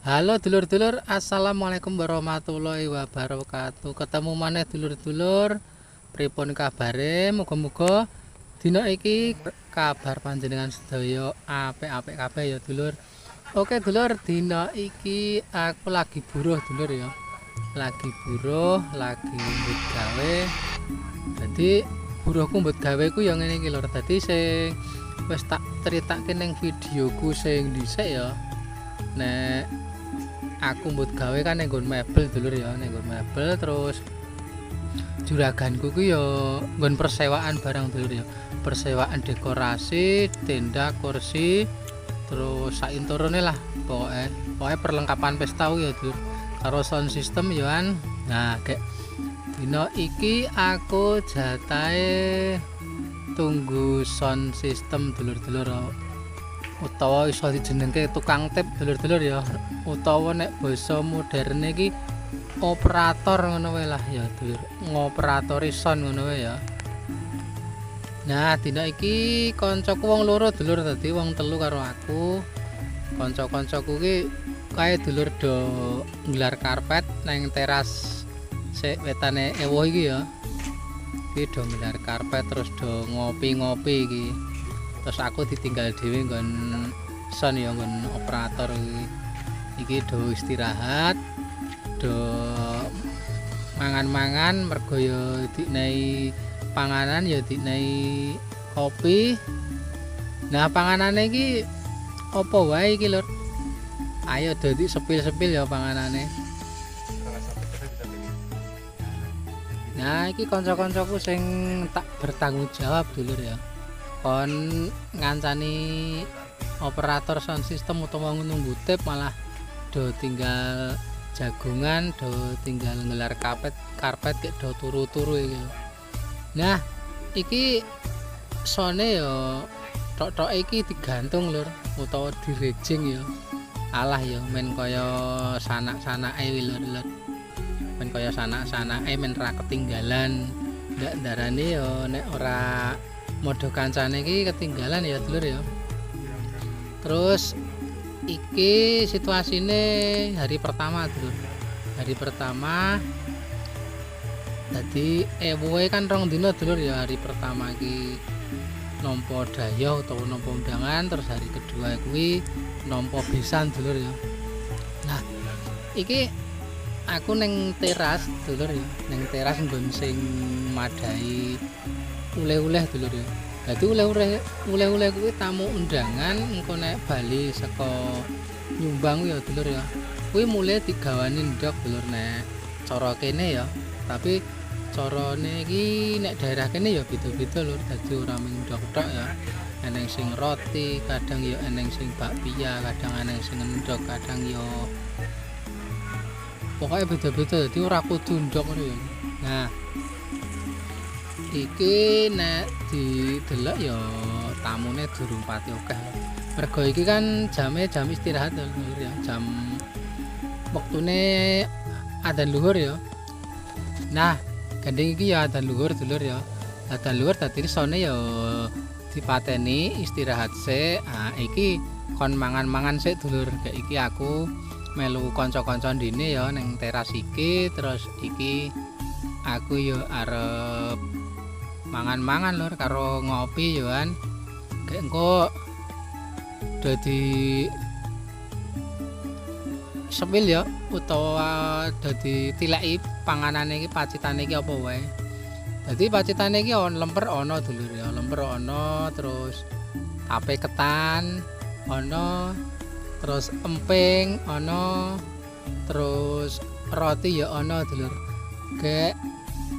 Halo dulur-dulur, assalamualaikum warahmatullahi wabarakatuh. Ketemu maneh dulur-dulur, pripun kabare? Muga-muga dina iki kabar panjenengan sedaya apik-apik kabeh ya dulur. Oke dulur, dina iki aku lagi buruh dulur ya. Lagi buruh, lagi mbut gawe. Dadi buruhku mbut gawe ku ya ngene iki lur. Dadi sing wis tak critakake ning videoku sing dhisik ya. Nek aku mbut gawe kan ning nggon mebel dulur ya, ning nggon mebel terus juraganku ku ya nggon persewaan barang dulur ya. Persewaan dekorasi, tenda, kursi, terus sainturune lah pokoke perlengkapan pesta ya dulur. Karo sound system ya kan. Nah, kayak dina iki aku jatahe tunggu sound system dulur-dulur utawa iso dijenengke tukang tip dulur-dulur ya, utawa nek basa moderne iki operator ngono wae lah ya dulur, ngoperatori sound ngono wae ya. Nah dina iki koncoku wong loro dulur, dadi wong telu karo aku. Kanca-kancaku ki kae dulur do nggelar karpet nang teras sik wetane ewo iki ya. Iki do nggelar karpet terus do ngopi-ngopi iki. Terus aku ditinggal dhewe nggon son ya nggon operator iki do istirahat, do mangan-mangan mergo ya dinehi panganan ya dinehi kopi. Nah panganane iki apa wae iki lur, ayo dadi sepil-sepil ya panganane. Nah iki kanca-kancaku sing tak bertanggung jawab dulur ya, kon ngancani operator sound system utawa nunggu tip malah do tinggal jagungan, do tinggal ngelar karpet kayak do turu-turu iki. Nah iki sone ya tok-tok iki digantung lur utawa direjing ya. Alah ya men kaya sanak-sanake lur. Men kaya sanak-sanake men ra ketinggalan. Ndak ndarane ya nek ora modho kancane iki ketinggalan ya dulur ya. Terus iki situasine hari pertama dulur. Hari pertama dadi ewoe kan rong dina dulur ya. Hari pertama iki nampa dayah utawa nampa undangan, terus hari kedua kuwi nampa besan dulur ya. Nah, iki aku ning teras dulur ya, ning teras nggon sing madai uleh-uleh dulur ya. Dadi uleh-uleh kuwi tamu undangan engko nek bali saka nyumbang ya dulur ya. Kuwi mulai digawani ndok dulur nek cara kene ya. Tapi carane iki nek daerah kene ya beda-beda lur, dadi ora mung ndok tok ya. Eneng sing roti, kadang ya eneng sing bakpia, kadang eneng sing ndok, kadang ya pokoknya beda-beda, dadi ora kudu ndok ngono ya. Nah, iki nek didelok ya tamune durung pati akeh. Mergo iki kan jam istirahat lur ya, jam wektune adzan luhur ya. Nah, gandeng iki ya adzan luhur dulur ya. Adzan luhur dadi sone ya dipateni istirahat sik. Ah iki kon mangan-mangan sik dulur. Kayak iki aku melu kanca-kanca ndene ya ning teras iki, terus iki aku ya arep mangan-mangan lur karo ngopi ya kan. Kayak engko dadi sepil ya utawa dadi tileki panganane iki pacitane iki apa wae. Dadi pacitane iki lemper ana dulur ya, lemper ana, terus tape ketan ana, terus emping ana, terus roti ya ana dulur. Gek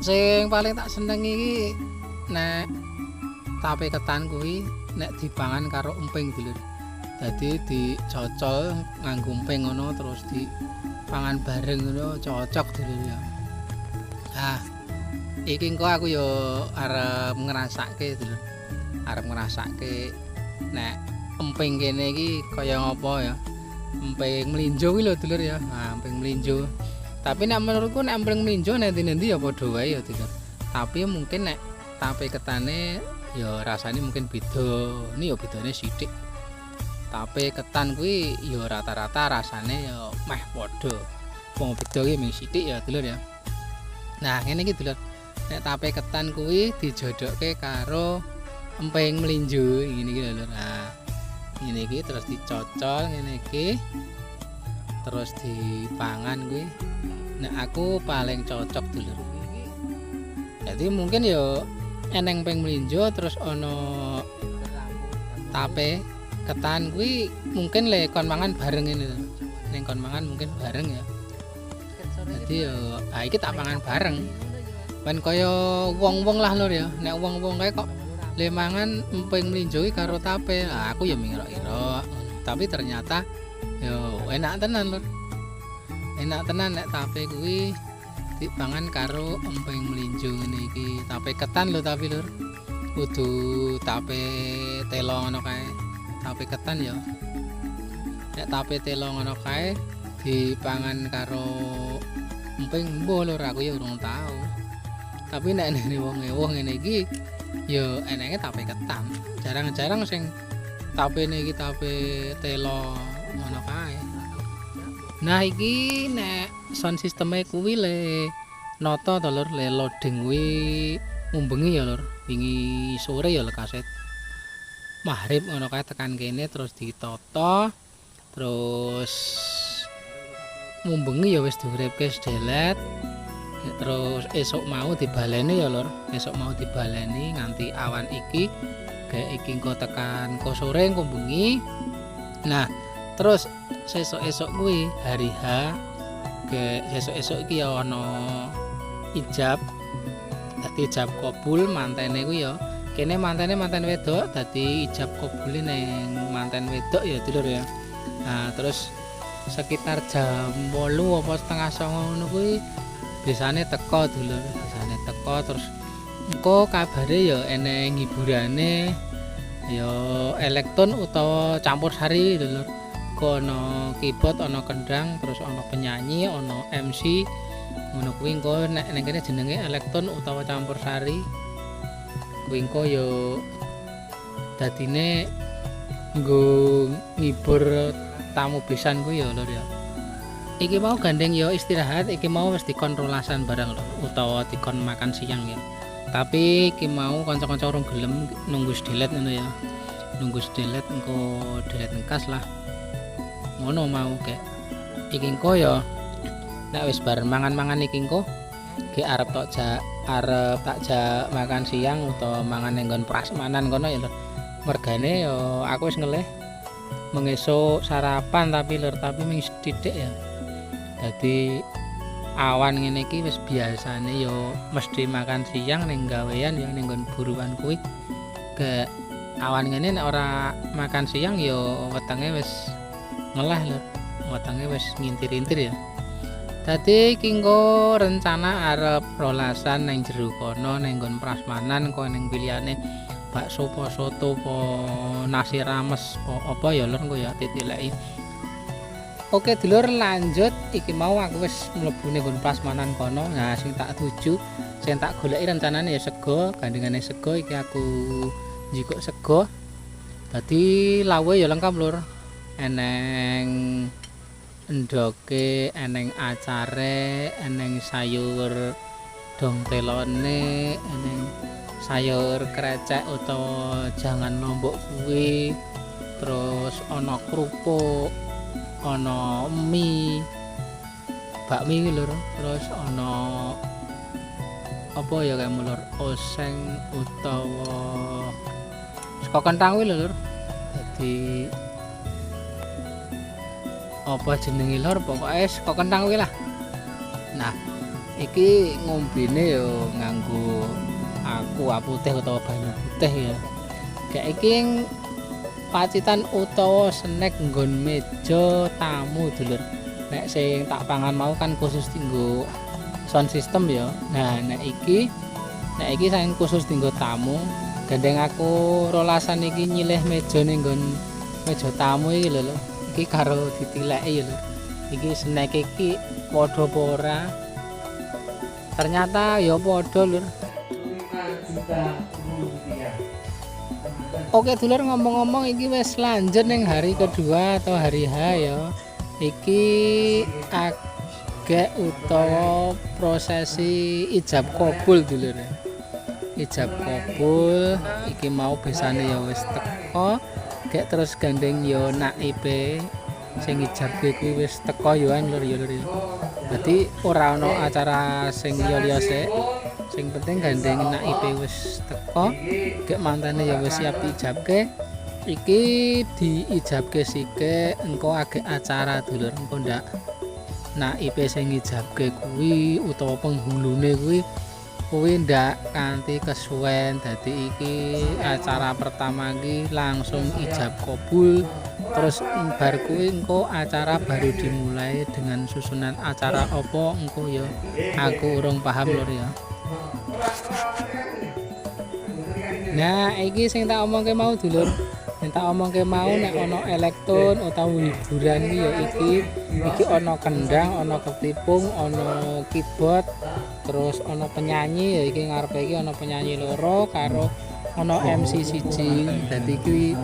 sing paling tak seneng iki nek tape ketan kuwi nek dipangan karo emping dulur. Dadi dicocol nganggo emping ngono terus dipangan bareng ngono cocok dulur ya. Nah, iki engko aku ya arep ngrasake dulur. Arep ngrasake nek emping kene iki kaya ngopo ya. Emping mlinjo kuwi lho dulur ya. Nah, emping mlinjo. Tapi nek menurutku nek emping mlinjo nek endi ya padha wae ya dulur. Tapi mungkin nek tape ketane ya rasane mungkin beda. Ini ya bedane sithik. tape ketan kuwi ya rata-rata rasane ya meh padha. Wong beda ki mung sithik ya dulur ya. Nah, ngene iki dulur. Nek tape ketan kuwi dijodokke karo emping mlinjo ngene iki lho. Nah, ngene iki terus dicocol ngene iki. Terus dipangan kuwi. Nek aku paling cocok dulur. Jadi mungkin ya eneng emping mlinjo terus ana tape ketan kuwi mungkin le kon mangan bareng ngene lho. Ning kon mangan mungkin bareng ya. Jadi ya iki tak pangan bareng. Ben kaya wong-wong lah lur ya. Nek wong-wong kae kok le mangan emping mlinjo karo tape. Nah, aku ya mira-ira. Tapi ternyata ya enak tenan lur. Enak tenan nek tape kuwi dipangan karo emping mlinjo ngene iki. Tape ketan lho tapi lur. Kudu tape telo ngono kae. Tape ketan ya. Nek tape telo ngono kae dipangan karo emping mbuh lur aku ya urung tau. Tapi nek nene wong ngene iki ya enenge tape ketan. Jarang-jarang sing tapene iki tape telo ngono kae. Nah iki nek sound sisteme kuwi le noto to lur, le loading kuwi mumbengi ya lur. Wingi sore ya lekaset. Maghrib ngono kae tekan kene terus ditoto. Terus mumbengi ya wis diuripke sedelet. Terus esuk mau dibaleni ya lur. Esuk mau dibaleni nganti awan iki kayak iki engko tekan ko sore engko bengi. Nah, terus sesuk-esuk kuwi hari H ke sesuk-esuk iki ya ana ijab. Dadi ijab kabul mantene kuwi ya. Kene mantene manten wedok dadi ijab kabule ning manten wedok ya dulur ya. Nah, terus sekitar jam 8 apa setengah 9 ngono kuwi biasane teko dulur, biasane teko terus engko kabare ya eneng hiburane ya elektron utawa campur sari dulur. Ana keyboard, ana kendang, terus ana penyanyi, ana MC. Ngono kuwi engko nek ning kene jenenge elektron utawa campur sari. Kuwi engko ya dadine nggo ngibur tamu pisan kuwi ya lur ya. Iki mau gandeng ya istirahat, iki mau wis dikon rolasan barang lho utawa dikon makan siang ya. Tapi iki mau kanca-kanca urung gelem nunggu sedelet ngono ya. Nunggu sedelet engko delet engkas lah. Ngono mau kek iki engko ya nek wis bareng mangan-mangan iki engko ge arep tak jak makan siang utawa mangan ning nggon prasmanan kono ya lho. Mergane ya aku wis ngelih mengesuk sarapan tapi lur tapi mung sithik ya. Dadi awan ngene iki wis biasane ya mesti makan siang ning gawean ya ning nggon buruan kuwi. Ke awan ngene nek ora makan siang ya wetenge wis ngeleh lho, wetenge wis ngintir-intir ya. Dadi iki engko rencana arep rolasan nang jero kono ning nggon prasmanan kono ning pilihane bakso po soto po nasi rames po apa ya lur engko ya titileki. Oke dulur lanjut iki mau aku wis mlebu ning nggon prasmanan kono. Nah sing tak tuju, sing tak goleki rencanane ya sego, gandengane sego iki aku njikuk sego. Dadi lawe ya lengkap lur. Eneng endoke, eneng acare, eneng sayur dong telone, eneng sayur krecek utawa jangan lombok kuwi. Terus ana krupuk, ana mie, bakmi iki lur. Terus ana apa ya kae mulur, oseng utawa sego kenthang kuwi lho lur. Dadi apa jenenge lur pokoke sego kenthang kuwi lah. Nah, iki ngombene ya nganggo aqua putih utawa banyu putih ya. Kayak iki pacitan utawa snack nggon meja tamu dulur. Nek sing tak pangan mau kan khusus tinggo sound system ya. Nah, nek iki saking khusus tinggo tamu. Gandeng aku rolasan iki nyilih meja ning nggon meja tamu iki lho. Iki karo ditileki ya lho. Iki snack iki padha apa ora? Ternyata ya padha lur. Oke dulur, ngomong-ngomong iki wis lanjut ning hari kedua atau hari H ya. Iki agek utawa prosesi ijab kabul dulur. Ijab kabul iki mau besane ya wis teko, gek terus gandeng ya naipe sing ijabke kuwi wis teko ya lur ya lur. Dadi ora ana acara sing liya-liya sik. Sing penting gandeng naipe wis teko, gek mantane ya wis siap diijabke. Iki diijabke sike engko agek acara dulur, engko ndak naipe sing ngijabke kuwi utawa penghulune kuwi ndak kanthi kesuwen. Dadi iki acara pertama iki langsung ijab kabul, terus bar kuwi engko acara baru dimulai dengan susunan acara apa engko ya aku urung paham lur ya. Nah, iki sing tak omongke mau dulur. Sing tak omongke mau nek ana elektron utawa hiburan iki ya iki ana kendang, ana ketipung, ana keyboard, terus ana penyanyi ya iki ngarepe iki ana penyanyi loro karo ana MC siji. Dadi kuwi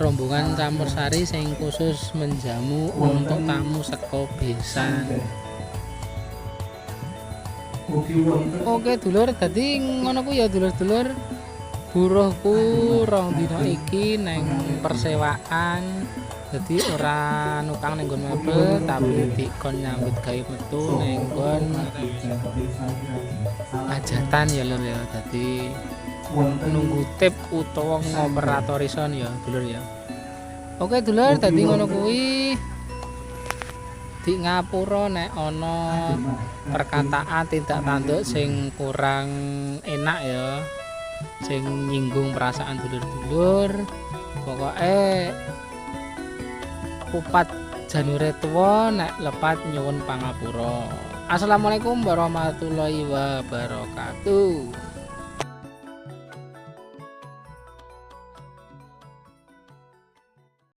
rombongan campursari sing khusus menjamu untuk tamu saka besan. Oke dulur, dadi ngono ku ya dulur-dulur. Buruhku rong dina iki neng persewaan. Dadi ora nukang ning nggon mebel tapi dikon nyambut gawe metu ning nggon hajatan ya lur ya. Dadi nunggu tip utawa ngoperatorison ya dulur ya. Oke dulur, dadi ngono kuwi. Di ngapura nek ana perkataan tindak tanduk sing kurang enak ya, sing nyinggung perasaan dulur-dulur, pokoke kupat janure tuwa nek lepat nyuwun pangapura. Assalamualaikum warahmatullahi wabarakatuh.